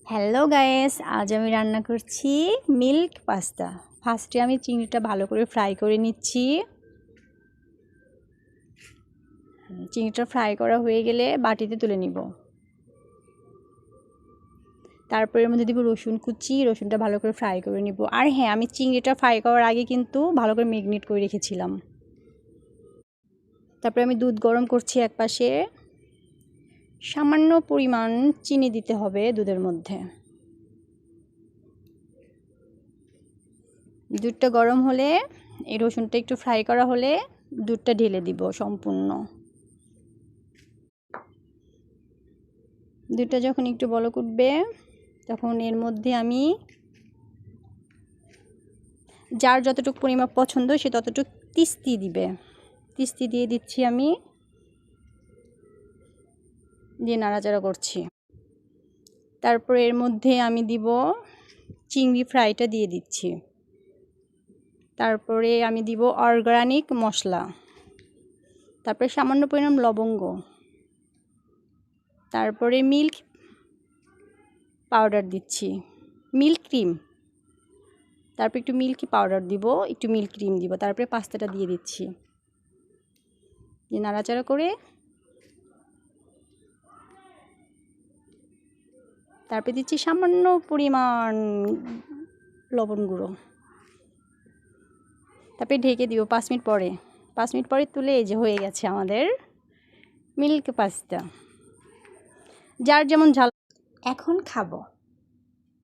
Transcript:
Hello guys, আজ আমি রান্না করছি মিল্ক পাস্তা। ফার্স্টে আমি চিংড়িটা ভালো করে ফ্রাই করে নিচ্ছি। চিংড়িটা ফ্রাই করা হয়ে গেলে বাটিতে তুলে নিব। তারপরে এর মধ্যে দিব রসুন কুচি, রসুনটা ভালো করে ফ্রাই করে নিব। আর হ্যাঁ, আমি চিংড়িটা ফ্রাই করার আগে কিন্তু ভালো করে ম্যারিনেট করে রেখেছিলাম। তারপরে আমি দুধ গরম করছি এক পাশে। সামান্য পরিমাণ চিনি দিতে হবে দুধের মধ্যে। দুধটা গরম হলে এই রসুনটা একটু ফ্রাই করা হলে দুধটা ঢেলে দিব সম্পূর্ণ। দুধটা যখন একটু বলক উঠবে তখন এর মধ্যে আমি যার যতটুকু পরিমাপ পছন্দ সে ততটুকু তিস্তি দিবে। তিস্তি দিয়ে দিচ্ছি আমি, দিয়ে নাড়াচাড়া করছি। তারপরে এর মধ্যে আমি দিব চিংড়ি ফ্রাইটা দিয়ে দিচ্ছি। তারপরে আমি দিব অর্গানিক মশলা, তারপরে সামান্য পরিমাণ লবঙ্গ, তারপরে মিল্ক পাউডার দিচ্ছি, মিল্ক ক্রিম, তারপর একটু মিল্কি পাউডার দিব, একটু মিল্ক ক্রিম দিব, তারপরে পাস্তাটা দিয়ে দিচ্ছি। দিয়ে নাড়াচাড়া করে তারপরে দিচ্ছি সামান্য পরিমাণ লবণ গুঁড়ো। তারপরে ঢেকে দিব 5 মিনিট পরে। 5 মিনিট পরে তুলে এই যে হয়ে গেছে আমাদের মিল্ক পাস্তা। যার যেমন ঝাল। এখন খাবো।